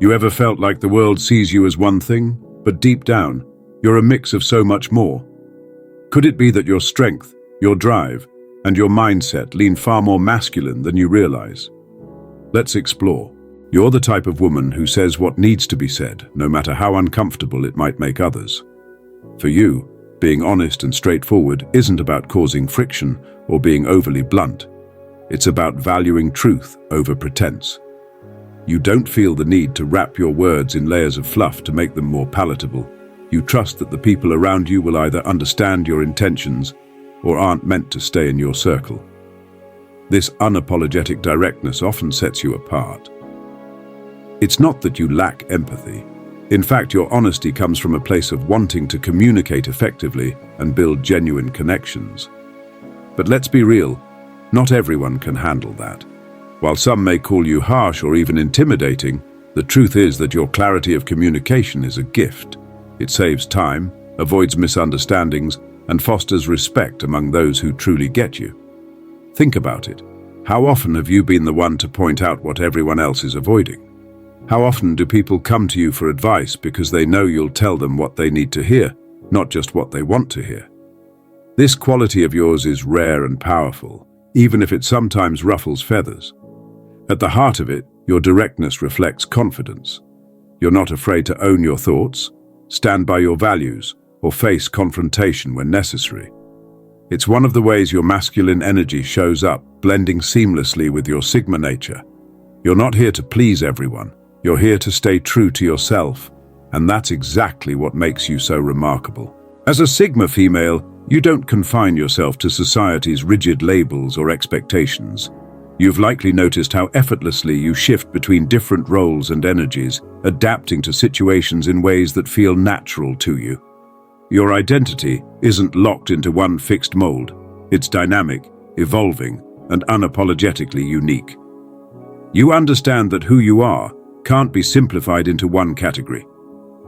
You ever felt like the world sees you as one thing, but deep down, you're a mix of so much more? Could it be that your strength, your drive, and your mindset lean far more masculine than you realize? Let's explore. You're the type of woman who says what needs to be said, no matter how uncomfortable it might make others. For you, being honest and straightforward isn't about causing friction or being overly blunt. It's about valuing truth over pretense. You don't feel the need to wrap your words in layers of fluff to make them more palatable. You trust that the people around you will either understand your intentions or aren't meant to stay in your circle. This unapologetic directness often sets you apart. It's not that you lack empathy. In fact, your honesty comes from a place of wanting to communicate effectively and build genuine connections. But let's be real, not everyone can handle that. While some may call you harsh or even intimidating, the truth is that your clarity of communication is a gift. It saves time, avoids misunderstandings, and fosters respect among those who truly get you. Think about it. How often have you been the one to point out what everyone else is avoiding? How often do people come to you for advice because they know you'll tell them what they need to hear, not just what they want to hear? This quality of yours is rare and powerful, even if it sometimes ruffles feathers. At the heart of it, your directness reflects confidence. You're not afraid to own your thoughts, stand by your values, or face confrontation when necessary. It's one of the ways your masculine energy shows up, blending seamlessly with your Sigma nature. You're not here to please everyone. You're here to stay true to yourself, and that's exactly what makes you so remarkable. As a Sigma female, you don't confine yourself to society's rigid labels or expectations. You've likely noticed how effortlessly you shift between different roles and energies, adapting to situations in ways that feel natural to you. Your identity isn't locked into one fixed mold. It's dynamic, evolving, and unapologetically unique. You understand that who you are can't be simplified into one category.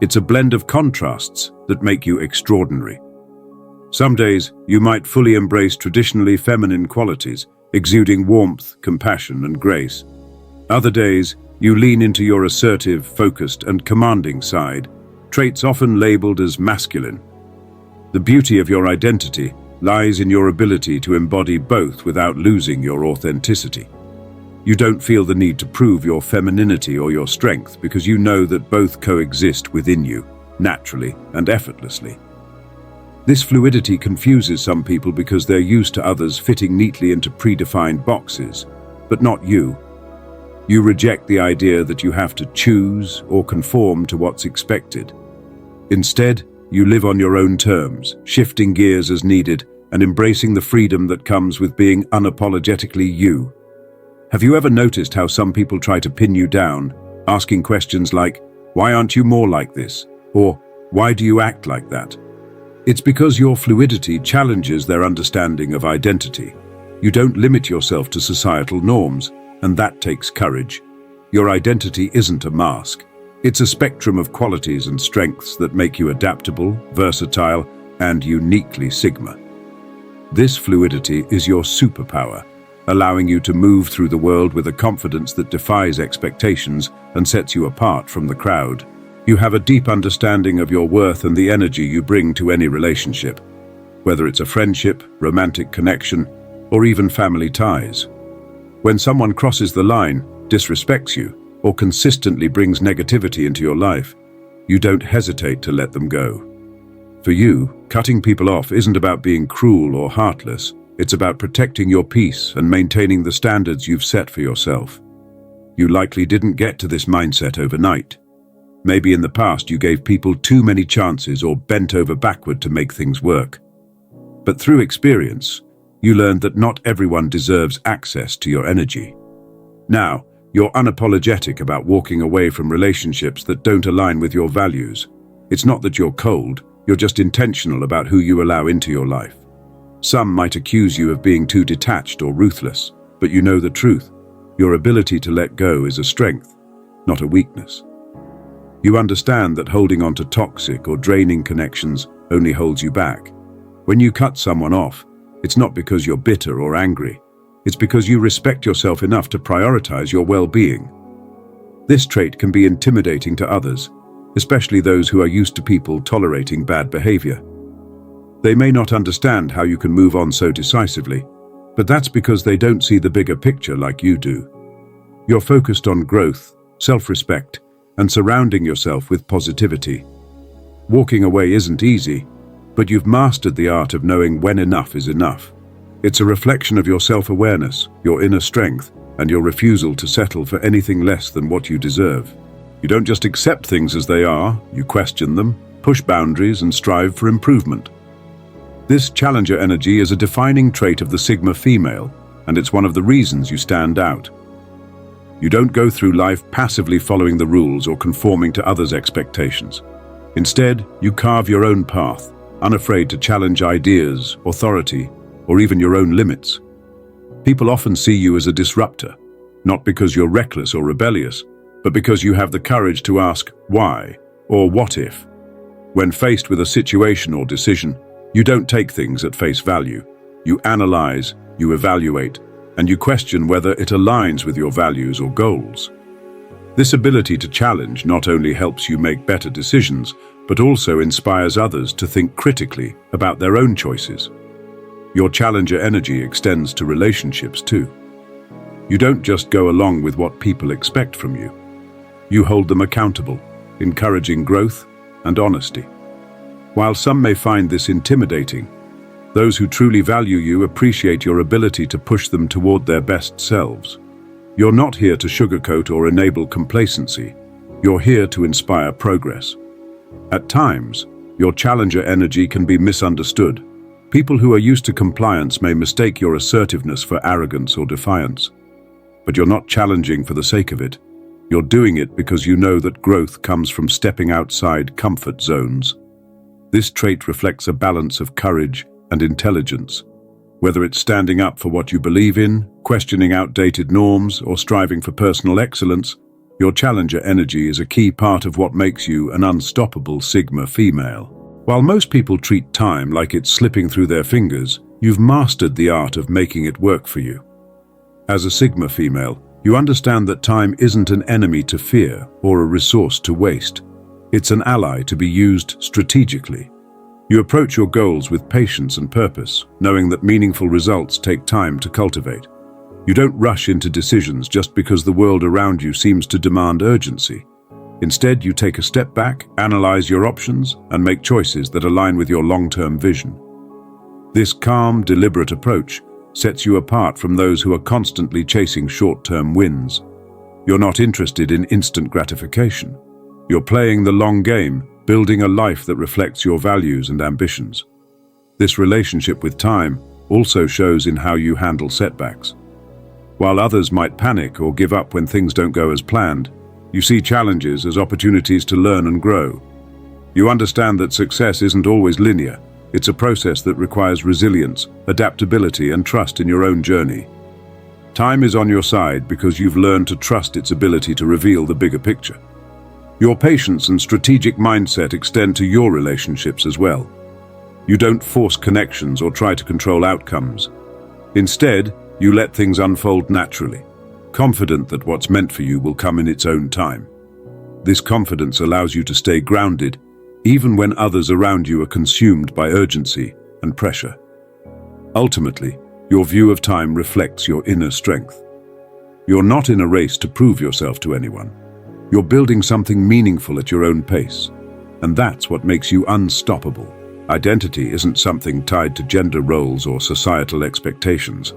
It's a blend of contrasts that make you extraordinary. Some days, you might fully embrace traditionally feminine qualities, exuding warmth, compassion, and grace. Other days, you lean into your assertive, focused, and commanding side, traits often labeled as masculine. The beauty of your identity lies in your ability to embody both without losing your authenticity. You don't feel the need to prove your femininity or your strength because you know that both coexist within you, naturally and effortlessly. This fluidity confuses some people because they're used to others fitting neatly into predefined boxes, but not you. You reject the idea that you have to choose or conform to what's expected. Instead, you live on your own terms, shifting gears as needed and embracing the freedom that comes with being unapologetically you. Have you ever noticed how some people try to pin you down, asking questions like, "Why aren't you more like this?" Or, "Why do you act like that?" It's because your fluidity challenges their understanding of identity. You don't limit yourself to societal norms, and that takes courage. Your identity isn't a mask. It's a spectrum of qualities and strengths that make you adaptable, versatile, and uniquely Sigma. This fluidity is your superpower, allowing you to move through the world with a confidence that defies expectations and sets you apart from the crowd. You have a deep understanding of your worth and the energy you bring to any relationship, whether it's a friendship, romantic connection, or even family ties. When someone crosses the line, disrespects you, or consistently brings negativity into your life, you don't hesitate to let them go. For you, cutting people off isn't about being cruel or heartless. It's about protecting your peace and maintaining the standards you've set for yourself. You likely didn't get to this mindset overnight. Maybe in the past you gave people too many chances or bent over backward to make things work. But through experience, you learned that not everyone deserves access to your energy. Now, you're unapologetic about walking away from relationships that don't align with your values. It's not that you're cold, you're just intentional about who you allow into your life. Some might accuse you of being too detached or ruthless, but you know the truth. Your ability to let go is a strength, not a weakness. You understand that holding on to toxic or draining connections only holds you back. When you cut someone off, it's not because you're bitter or angry. It's because you respect yourself enough to prioritize your well-being. This trait can be intimidating to others, especially those who are used to people tolerating bad behavior. They may not understand how you can move on so decisively, but that's because they don't see the bigger picture like you do. You're focused on growth, self-respect, and surrounding yourself with positivity. Walking away isn't easy, but you've mastered the art of knowing when enough is enough. It's a reflection of your self-awareness, your inner strength, and your refusal to settle for anything less than what you deserve. You don't just accept things as they are, you question them, push boundaries, and strive for improvement. This challenger energy is a defining trait of the Sigma female, and it's one of the reasons you stand out. You don't go through life passively following the rules or conforming to others' expectations. Instead, you carve your own path, unafraid to challenge ideas, authority, or even your own limits. People often see you as a disruptor, not because you're reckless or rebellious, but because you have the courage to ask why or what if. When faced with a situation or decision, you don't take things at face value. You analyze, you evaluate, and you question whether it aligns with your values or goals. This ability to challenge not only helps you make better decisions, but also inspires others to think critically about their own choices. Your challenger energy extends to relationships too. You don't just go along with what people expect from you. You hold them accountable, encouraging growth and honesty. While some may find this intimidating, those who truly value you appreciate your ability to push them toward their best selves. You're not here to sugarcoat or enable complacency. You're here to inspire progress. At times, your challenger energy can be misunderstood. People who are used to compliance may mistake your assertiveness for arrogance or defiance. But you're not challenging for the sake of it. You're doing it because you know that growth comes from stepping outside comfort zones. This trait reflects a balance of courage and intelligence. Whether it's standing up for what you believe in, questioning outdated norms, or striving for personal excellence, your challenger energy is a key part of what makes you an unstoppable Sigma female. While most people treat time like it's slipping through their fingers, you've mastered the art of making it work for you. As a Sigma female, you understand that time isn't an enemy to fear or a resource to waste. It's an ally to be used strategically. You approach your goals with patience and purpose, knowing that meaningful results take time to cultivate. You don't rush into decisions just because the world around you seems to demand urgency. Instead, you take a step back, analyze your options, and make choices that align with your long-term vision. This calm, deliberate approach sets you apart from those who are constantly chasing short-term wins. You're not interested in instant gratification. You're playing the long game, building a life that reflects your values and ambitions. This relationship with time also shows in how you handle setbacks. While others might panic or give up when things don't go as planned, you see challenges as opportunities to learn and grow. You understand that success isn't always linear. It's a process that requires resilience, adaptability, and trust in your own journey. Time is on your side because you've learned to trust its ability to reveal the bigger picture. Your patience and strategic mindset extend to your relationships as well. You don't force connections or try to control outcomes. Instead, you let things unfold naturally, confident that what's meant for you will come in its own time. This confidence allows you to stay grounded, even when others around you are consumed by urgency and pressure. Ultimately, your view of time reflects your inner strength. You're not in a race to prove yourself to anyone. You're building something meaningful at your own pace, and that's what makes you unstoppable. Identity isn't something tied to gender roles or societal expectations.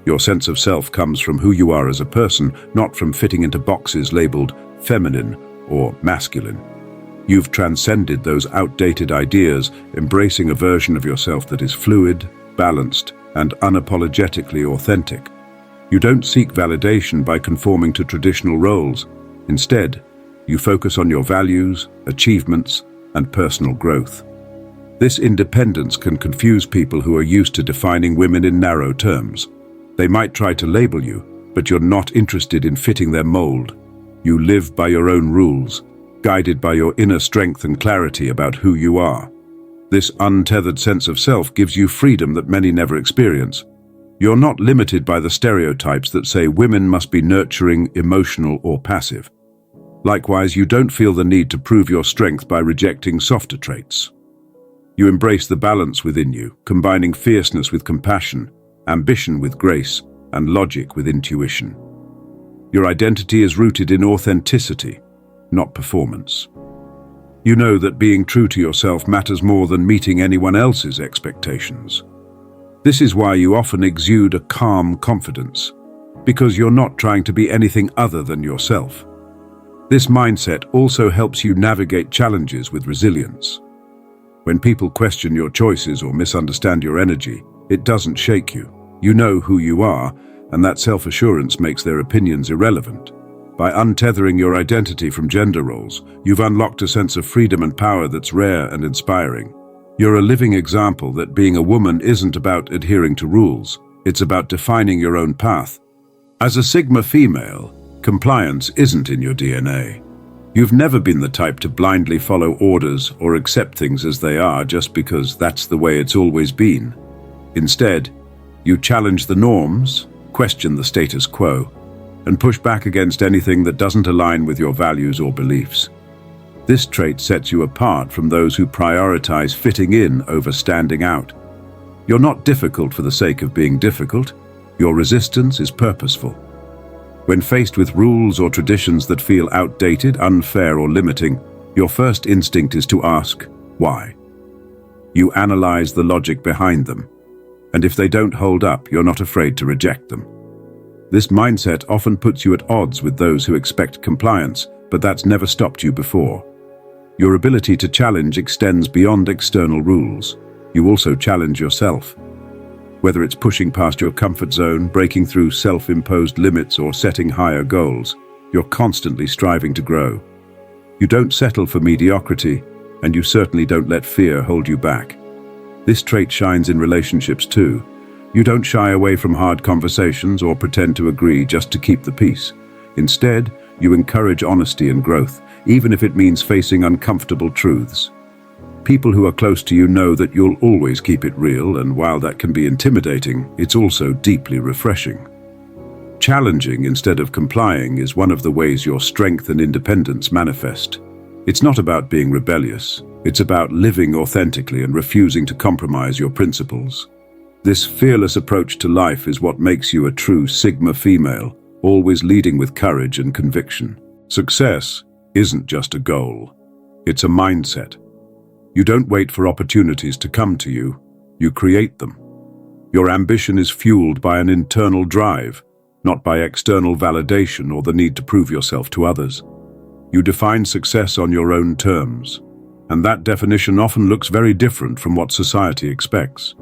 Your sense of self comes from who you are as a person, not from fitting into boxes labeled feminine or masculine. You've transcended those outdated ideas, embracing a version of yourself that is fluid, balanced, and unapologetically authentic. You don't seek validation by conforming to traditional roles. Instead, you focus on your values, achievements, and personal growth. This independence can confuse people who are used to defining women in narrow terms. They might try to label you, but you're not interested in fitting their mold. You live by your own rules, guided by your inner strength and clarity about who you are. This untethered sense of self gives you freedom that many never experience. You're not limited by the stereotypes that say women must be nurturing, emotional, or passive. Likewise, you don't feel the need to prove your strength by rejecting softer traits. You embrace the balance within you, combining fierceness with compassion, ambition with grace, and logic with intuition. Your identity is rooted in authenticity, not performance. You know that being true to yourself matters more than meeting anyone else's expectations. This is why you often exude a calm confidence, because you're not trying to be anything other than yourself. This mindset also helps you navigate challenges with resilience. When people question your choices or misunderstand your energy, it doesn't shake you. You know who you are, and that self-assurance makes their opinions irrelevant. By untethering your identity from gender roles, you've unlocked a sense of freedom and power that's rare and inspiring. You're a living example that being a woman isn't about adhering to rules, it's about defining your own path. As a Sigma female, compliance isn't in your DNA. You've never been the type to blindly follow orders or accept things as they are just because that's the way it's always been. Instead, you challenge the norms, question the status quo, and push back against anything that doesn't align with your values or beliefs. This trait sets you apart from those who prioritize fitting in over standing out. You're not difficult for the sake of being difficult. Your resistance is purposeful. When faced with rules or traditions that feel outdated, unfair, or limiting, your first instinct is to ask, why? You analyze the logic behind them, and if they don't hold up, you're not afraid to reject them. This mindset often puts you at odds with those who expect compliance, but that's never stopped you before. Your ability to challenge extends beyond external rules. You also challenge yourself. Whether it's pushing past your comfort zone, breaking through self-imposed limits, or setting higher goals, you're constantly striving to grow. You don't settle for mediocrity, and you certainly don't let fear hold you back. This trait shines in relationships too. You don't shy away from hard conversations or pretend to agree just to keep the peace. Instead, you encourage honesty and growth, even if it means facing uncomfortable truths. People who are close to you know that you'll always keep it real, and while that can be intimidating, it's also deeply refreshing. Challenging instead of complying is one of the ways your strength and independence manifest. It's not about being rebellious. It's about living authentically and refusing to compromise your principles. This fearless approach to life is what makes you a true Sigma female, always leading with courage and conviction. Success isn't just a goal. It's a mindset. You don't wait for opportunities to come to you. You create them. Your ambition is fueled by an internal drive, not by external validation or the need to prove yourself to others. You define success on your own terms, and that definition often looks very different from what society expects.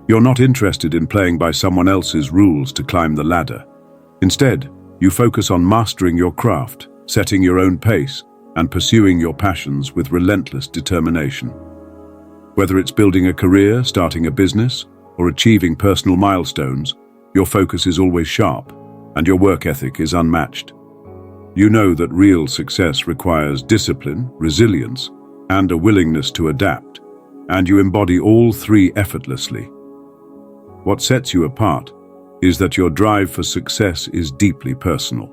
You're not interested in playing by someone else's rules to climb the ladder. Instead, you focus on mastering your craft, setting your own pace, and pursuing your passions with relentless determination. Whether it's building a career, starting a business, or achieving personal milestones, your focus is always sharp, and your work ethic is unmatched. You know that real success requires discipline, resilience, and a willingness to adapt, and you embody all three effortlessly. What sets you apart is that your drive for success is deeply personal.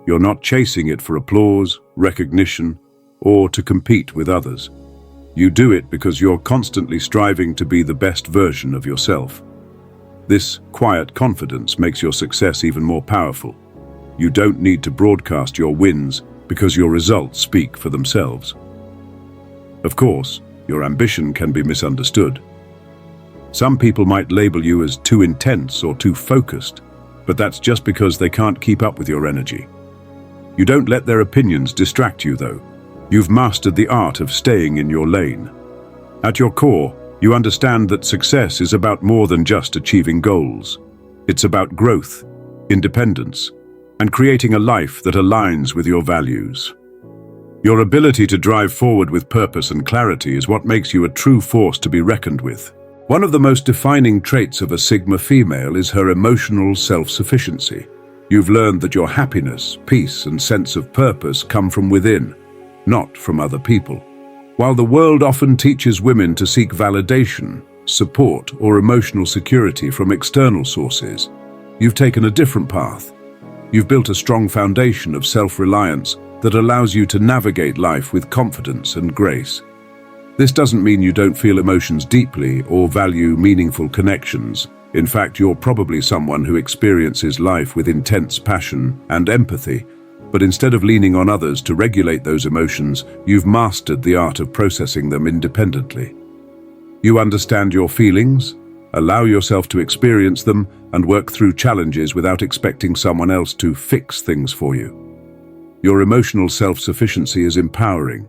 You're not chasing it for applause, recognition, or to compete with others. You do it because you're constantly striving to be the best version of yourself. This quiet confidence makes your success even more powerful. You don't need to broadcast your wins because your results speak for themselves. Of course, your ambition can be misunderstood. Some people might label you as too intense or too focused, but that's just because they can't keep up with your energy. You don't let their opinions distract you, though. You've mastered the art of staying in your lane. At your core, you understand that success is about more than just achieving goals. It's about growth, independence, and creating a life that aligns with your values. Your ability to drive forward with purpose and clarity is what makes you a true force to be reckoned with. One of the most defining traits of a Sigma female is her emotional self-sufficiency. You've learned that your happiness, peace, and sense of purpose come from within, not from other people. While the world often teaches women to seek validation, support, or emotional security from external sources, you've taken a different path. You've built a strong foundation of self-reliance that allows you to navigate life with confidence and grace. This doesn't mean you don't feel emotions deeply or value meaningful connections. In fact, you're probably someone who experiences life with intense passion and empathy, but instead of leaning on others to regulate those emotions, you've mastered the art of processing them independently. You understand your feelings, allow yourself to experience them, and work through challenges without expecting someone else to fix things for you. Your emotional self-sufficiency is empowering,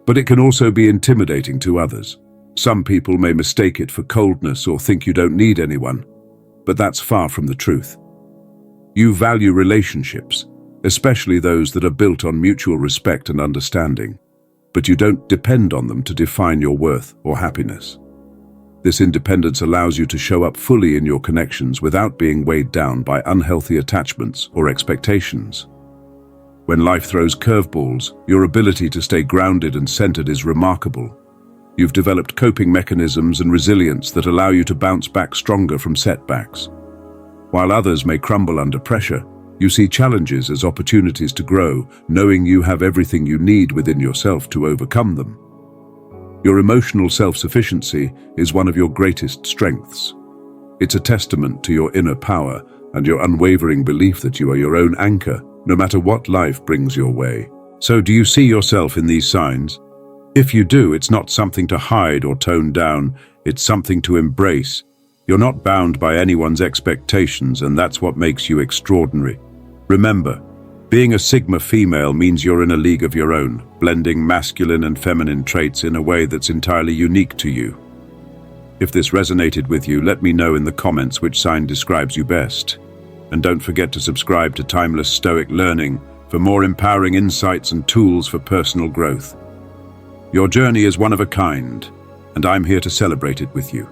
but it can also be intimidating to others. Some people may mistake it for coldness or think you don't need anyone, but that's far from the truth. You value relationships, especially those that are built on mutual respect and understanding, but you don't depend on them to define your worth or happiness. This independence allows you to show up fully in your connections without being weighed down by unhealthy attachments or expectations. When life throws curveballs, your ability to stay grounded and centered is remarkable. You've developed coping mechanisms and resilience that allow you to bounce back stronger from setbacks. While others may crumble under pressure, you see challenges as opportunities to grow, knowing you have everything you need within yourself to overcome them. Your emotional self-sufficiency is one of your greatest strengths. It's a testament to your inner power and your unwavering belief that you are your own anchor, no matter what life brings your way. So, do you see yourself in these signs? If you do, it's not something to hide or tone down, it's something to embrace. You're not bound by anyone's expectations, and that's what makes you extraordinary. Remember, being a Sigma female means you're in a league of your own, blending masculine and feminine traits in a way that's entirely unique to you. If this resonated with you, let me know in the comments which sign describes you best. And don't forget to subscribe to Timeless Stoic Learning for more empowering insights and tools for personal growth. Your journey is one of a kind, and I'm here to celebrate it with you.